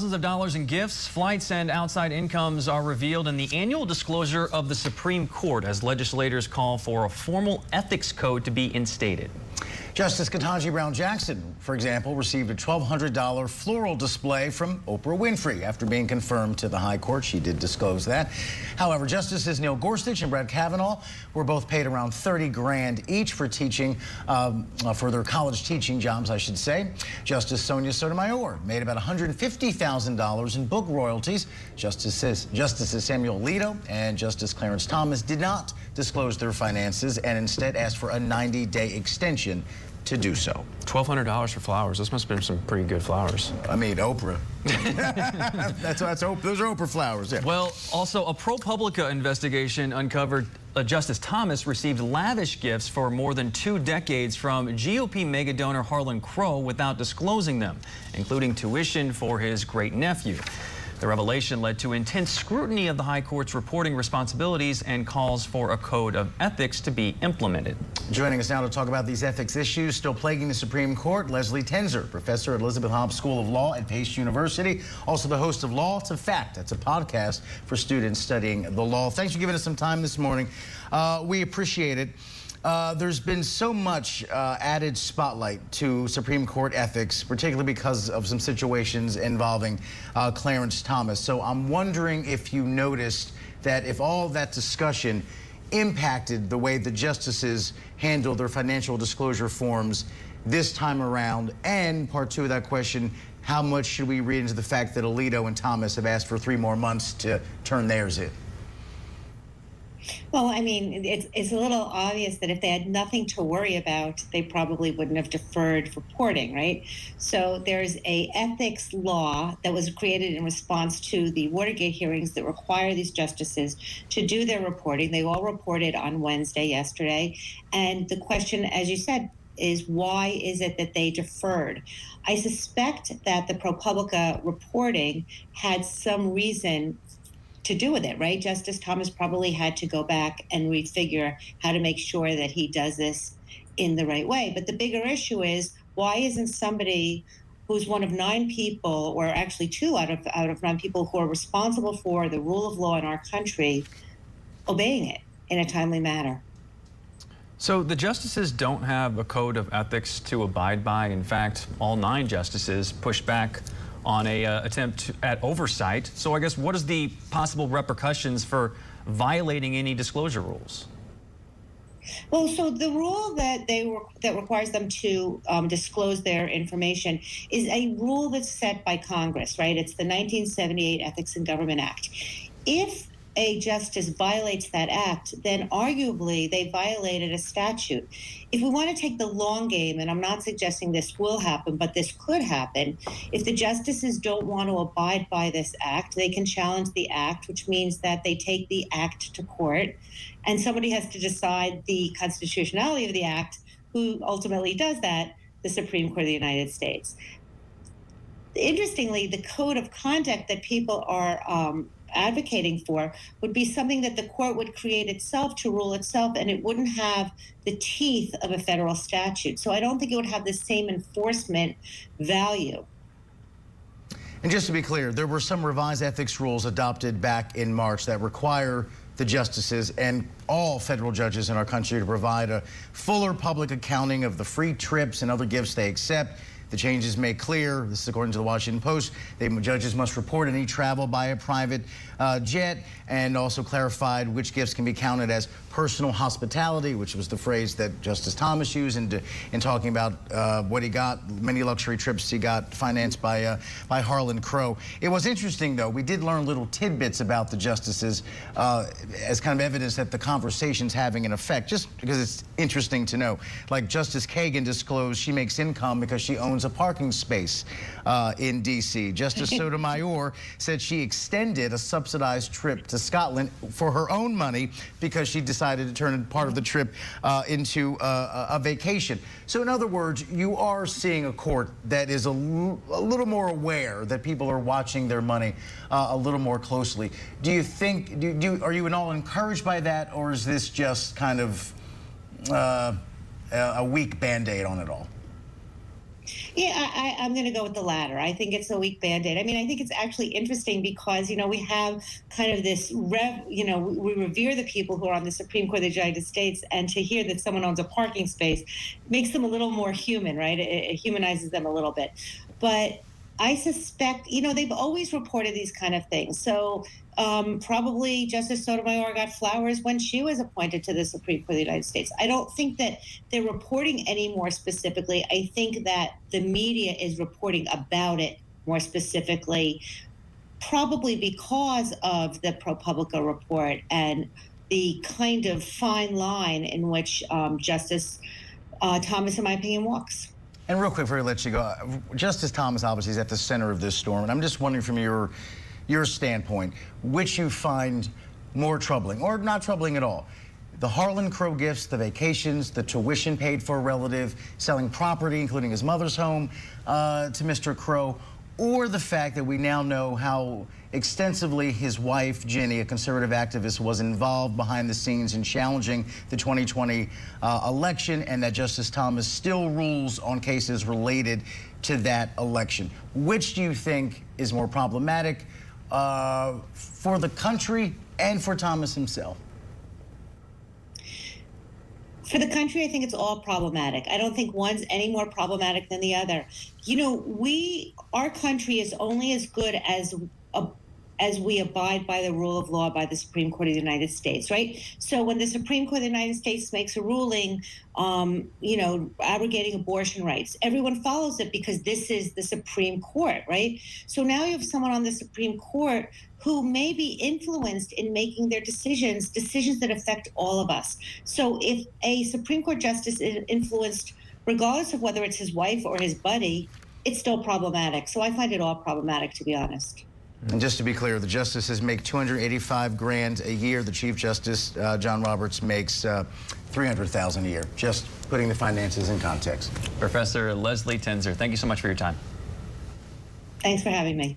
Thousands of dollars in gifts, flights, and outside incomes are revealed in the annual disclosure of the Supreme Court as legislators call for a formal ethics code to be instated. Justice Ketanji Brown Jackson, for example, received a $1,200 floral display from Oprah Winfrey. After being confirmed to the High Court, she did disclose that. However, Justices Neil Gorsuch and Brett Kavanaugh were both paid around $30 grand each for teaching, for their college teaching jobs, I should say. Justice Sonia Sotomayor made about $150,000 in book royalties. Justices Samuel Alito and Justice Clarence Thomas did not disclose their finances and instead asked for a 90-day extension to do so. $1,200 for flowers. Those must have been some pretty good flowers. I mean, Oprah. Those are Oprah flowers. Yeah. Well, also a ProPublica investigation uncovered Justice Thomas received lavish gifts for more than 2 decades from GOP mega donor Harlan Crow without disclosing them, including tuition for his great-nephew. The revelation led to intense scrutiny of the High Court's reporting responsibilities and calls for a code of ethics to be implemented. Joining us now to talk about these ethics issues still plaguing the Supreme Court, Leslie Tenzer, professor at Elisabeth Haub School of Law at Pace University, also the host of Law to Fact. That's a podcast for students studying the law. Thanks for giving us some time this morning. We appreciate it. There's been so much added spotlight to Supreme Court ethics, particularly because of some situations involving Clarence Thomas. So I'm wondering if you noticed that if all that discussion impacted the way the justices handled their financial disclosure forms this time around, and part 2 of that question, how much should we read into the fact that Alito and Thomas have asked for 3 more months to turn theirs in? Well, I mean, it's a little obvious that if they had nothing to worry about, they probably wouldn't have deferred reporting, right? So there's a ethics law that was created in response to the Watergate hearings that require these justices to do their reporting. They all reported on Wednesday, yesterday. And the question, as you said, is why is it that they deferred? I suspect that the ProPublica reporting had some reason to do with it, right? Justice Thomas probably had to go back and refigure how to make sure that he does this in the right way. But the bigger issue is, why isn't somebody who's one of 9 people, or actually 2 out of 9 people who are responsible for the rule of law in our country, obeying it in a timely manner? So the justices don't have a code of ethics to abide by. In fact, all 9 justices pushed back on a attempt at oversight. So I guess what is the possible repercussions for violating any disclosure rules? Well, so the rule that requires them to disclose their information is a rule that's set by Congress, right? It's the 1978 Ethics in Government Act. If a justice violates that act, then arguably they violated a statute. If we want to take the long game, and I'm not suggesting this will happen, but this could happen, if the justices don't want to abide by this act, they can challenge the act, which means that they take the act to court, and somebody has to decide the constitutionality of the act. Who ultimately does that? The Supreme Court of the United States. Interestingly, the code of conduct that people are advocating for would be something that the court would create itself to rule itself, and it wouldn't have the teeth of a federal statute. So I don't think it would have the same enforcement value. And just to be clear, there were some revised ethics rules adopted back in March that require the justices and all federal judges in our country to provide a fuller public accounting of the free trips and other gifts they accept. The changes make clear, this is according to the Washington Post, judges must report any travel by a private jet, and also clarified which gifts can be counted as personal hospitality, which was the phrase that Justice Thomas used in talking about what he got, many luxury trips he got financed by Harlan Crow. It was interesting, though. We did learn little tidbits about the justices as kind of evidence that the conversation's having an effect, just because it's interesting to know. Like Justice Kagan disclosed she makes income because she owns a parking space in D.C. Justice Sotomayor said she extended a subsidized trip to Scotland for her own money because she decided to turn part of the trip into a vacation. So in other words, you are seeing a court that is a little more aware that people are watching their money a little more closely. Do you think, are you at all encouraged by that, or is this just kind of a weak Band-Aid on it all? Yeah, I'm going to go with the latter. I think it's a weak Band-Aid. I mean, I think it's actually interesting because, we have kind of this, we revere the people who are on the Supreme Court of the United States, and to hear that someone owns a parking space makes them a little more human, right? It humanizes them a little bit. But I suspect, they've always reported these kind of things. So probably Justice Sotomayor got flowers when she was appointed to the Supreme Court of the United States. I don't think that they're reporting any more specifically. I think that the media is reporting about it more specifically, probably because of the ProPublica report and the kind of fine line in which Justice Thomas, in my opinion, walks. And real quick before I let you go, Justice Thomas obviously is at the center of this storm, and I'm just wondering from your standpoint, which you find more troubling, or not troubling at all? The Harlan Crow gifts, the vacations, the tuition paid for a relative, selling property, including his mother's home, to Mr. Crow, or the fact that we now know how extensively his wife, Ginny, a conservative activist, was involved behind the scenes in challenging the 2020 election, and that Justice Thomas still rules on cases related to that election. Which do you think is more problematic for the country and for Thomas himself? For the country, I think it's all problematic. I don't think one's any more problematic than the other. Our country is only as good as we abide by the rule of law by the Supreme Court of the United States, right? So when the Supreme Court of the United States makes a ruling, abrogating abortion rights, everyone follows it because this is the Supreme Court, right? So now you have someone on the Supreme Court who may be influenced in making their decisions that affect all of us. So if a Supreme Court justice is influenced, regardless of whether it's his wife or his buddy, it's still problematic. So I find it all problematic, to be honest. And just to be clear, the justices make $285,000 a year. The Chief Justice, John Roberts, makes $300,000 a year. Just putting the finances in context. Professor Leslie Tenzer, thank you so much for your time. Thanks for having me.